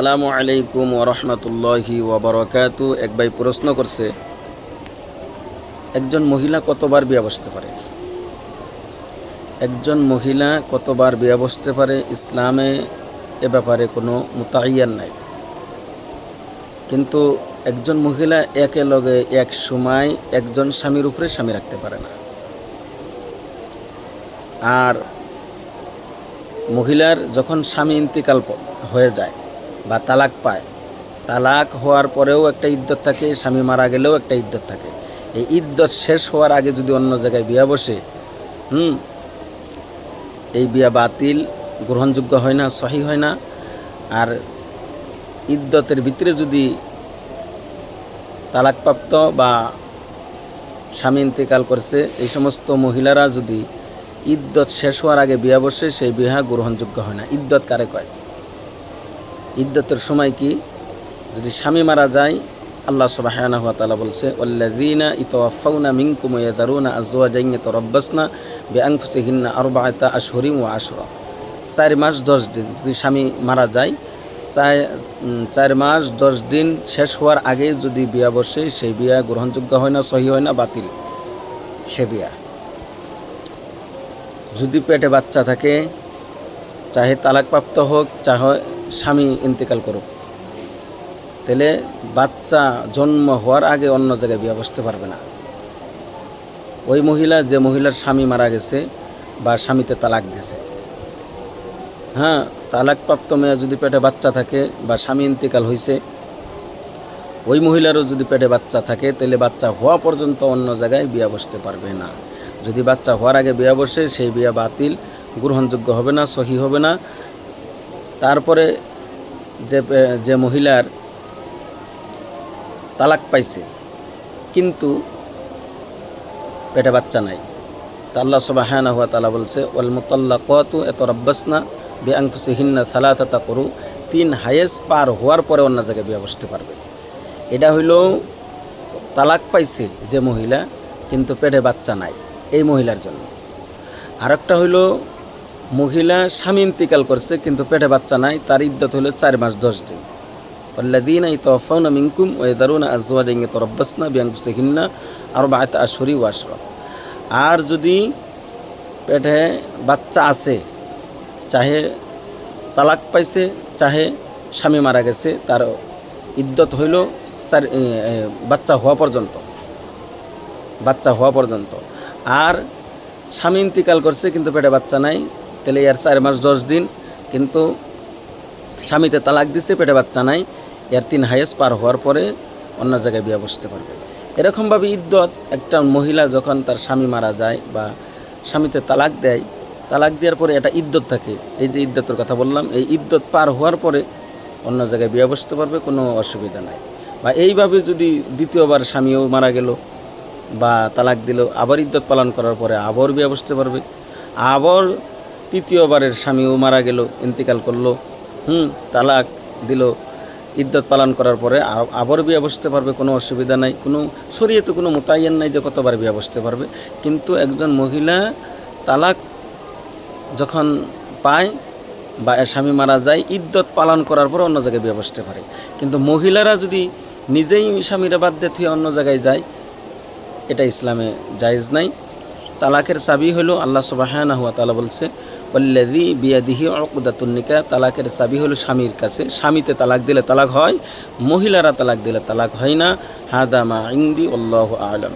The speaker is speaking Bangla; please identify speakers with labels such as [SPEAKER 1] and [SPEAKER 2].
[SPEAKER 1] আসসালামু আলাইকুম ওরহমতুল্লাহি ওবরাকাতু। এক ভাই প্রশ্ন করছে, একজন মহিলা কতবার বিয়ে বসতে পারে? একজন মহিলা কতবার বিয়ে বসতে পারে ইসলামে এ ব্যাপারে কোনো মুতায়্যান নাই, কিন্তু একজন মহিলা একেলগে এক সময় একজন স্বামীর উপরে স্বামী রাখতে পারে না। আর মহিলার যখন স্বামী ইন্তিকাল হয়ে যায় বা তালাক পায়, তালাক হওয়ার পরেও একটা ইদ্যত থাকে, স্বামী মারা গেলেও একটা ইদ্যত থাকে। এই ইদ্যত শেষ হওয়ার আগে যদি অন্য জায়গায় বিয়া বসে, এই বিয়া বাতিল, গ্রহণযোগ্য হয় না, সহি হয় না। আর ইদ্যতের ভিতরে যদি তালাকপ্রাপ্ত বা স্বামী ইন্তেকাল করছে এই সমস্ত মহিলারা যদি ইদ্যত শেষ হওয়ার আগে বিয়া বসে, সেই বিয়া গ্রহণযোগ্য হয় না। ইদ্যত কারে কয়? ইদ্যতের সময় কি? যদি স্বামী মারা যায়, আল্লাহ সুবহানাহু ওয়া তাআলা বলছে, ওয়াল্লাযীনা ইতাওয়াফাউনা মিনকুম ওয়া ইয়াযারুনা আযওয়াজান ইয়াতারাব্বাসনা বিআনফুসিহিন্না আরবাআতা আশহুরিন ওয়া আশরা। 4 মাস 10 দিন যদি স্বামী মারা যায়, 4 মাস 10 দিন শেষ হওয়ার আগে যদি বিয়া বসে, সেই বিয়া গ্রহণযোগ্য হয় না, সহি হয় না, বাতিল সে বিয়া। যদি পেটে বাচ্চা থাকে, চাহে তালাকপ্রাপ্ত হোক, চাহে স্বামী ইন্তেকাল করুক, তাহলে বাচ্চা জন্ম হওয়ার আগে অন্য জায়গায় বিয়ে বসতে পারবে না। ওই মহিলা, যে মহিলার স্বামী মারা গেছে বা স্বামীতে তালাক দিছে, তালাকপ্রাপ্ত মেয়ে যদি পেটে বাচ্চা থাকে বা স্বামী ইন্তেকাল হয়েছে, ওই মহিলারও যদি পেটে বাচ্চা থাকে, তাহলে বাচ্চা হওয়া পর্যন্ত অন্য জায়গায় বিয়ে বসতে পারবে না। যদি বাচ্চা হওয়ার আগে বিয়ে বসে, সেই বিয়ে বাতিল, গ্রহণযোগ্য হবে না, সহি হবে না। তারপরে যে মহিলার তালাক পাইছে কিন্তু পেটে বাচ্চা নাই, তা আল্লাহ সুবহানাহু ওয়া তাআলা বলছে, ওয়াল মুতাল্লাকাতু ইয়াতারাব্বাসনা বিআনফুসিহিন্না সালাসাতা কুরু। 3 হায়েজ পার হওয়ার পরে অন্য জায়গায় বিয়ে বসতে পারবে। এটা হইল তালাক পাইছে যে মহিলা কিন্তু পেটে বাচ্চা নাই, এই মহিলার জন্য। আরেকটা হইল মহিলা স্বামী ইন্তেকাল করছে কিন্তু পেটে বাচ্চা নাই, তার ইদ্যত হইল 4 মাস 10 দিন। ওয়াল্লাযীনা ইতাওয়াফাউনা মিনকুম ওয়া ইয়াযারুনা আযওয়াজান ইয়াতারাব্বাসনা বিআনফুসিহিন্না আরবাআতা আশহুরিন ওয়া আশরা। আর যদি পেটে বাচ্চা আছে, চাহে তালাক পাইছে, চাহে স্বামী মারা গেছে, তার ইদ্যত হইল বাচ্চা হওয়া পর্যন্ত। আর স্বামী ইন্তেকাল করছে কিন্তু পেটে বাচ্চা নাই, তাহলে এর 4 মাস 10 দিন, কিন্তু স্বামীতে তালাক দিছে, পেটে বাচ্চা নাই, এর 3 হায়েজ পার হওয়ার পরে অন্য জায়গায় বিয়ে বসতে পারবে। এরকমভাবে ইদ্যত, একটা মহিলা যখন তার স্বামী মারা যায় বা স্বামীতে তালাক দেয়, তালাক দেওয়ার পরে এটা ইদ্যত থাকে। এই যে ইদ্যতের কথা বললাম, এই ইদ্যত পার হওয়ার পরে অন্য জায়গায় বিয়ে বসতে পারবে, কোনো অসুবিধা নাই। বা এইভাবে যদি দ্বিতীয়বার স্বামীও মারা গেল বা তালাক দিল, আবার ইদ্যত পালন করার পরে আবার বিয়ে বসতে পারবে। আবার তৃতীয়বারের স্বামীও মারা গেল, ইন্তেকাল করলো, তালাক দিল, ইদ্যত পালন করার পরে আবার বিয়ে বসতে পারবে, কোনো অসুবিধা নাই। কোনো শরীয়তে কোনো মুতায়্যান নাই যে কতবার বিয়ে বসতে পারবে। কিন্তু একজন মহিলা তালাক যখন পায় বা স্বামী মারা যায়, ইদ্যত পালন করার পর অন্য জায়গায় বিয়ে বসতে পারে। কিন্তু মহিলারা যদি নিজেই স্বামীরা বাদ দিয়ে অন্য জায়গায় যায়, এটা ইসলামে জায়েজ নাই। তালাকের চাবি হলো, আল্লাহ সুবহানাহু ওয়া তাআলা বলছে, ওয়াল্লাযী বিয়াদিহি উকদাতুন নিকাহ। তালাকের চাবি হলো স্বামীর কাছে। স্বামীতে তালাক দিলে তালাক হয়, মহিলারা তালাক দিলে তালাক হয় না। হাদা মা ইনদি, আল্লাহু আ'লাম।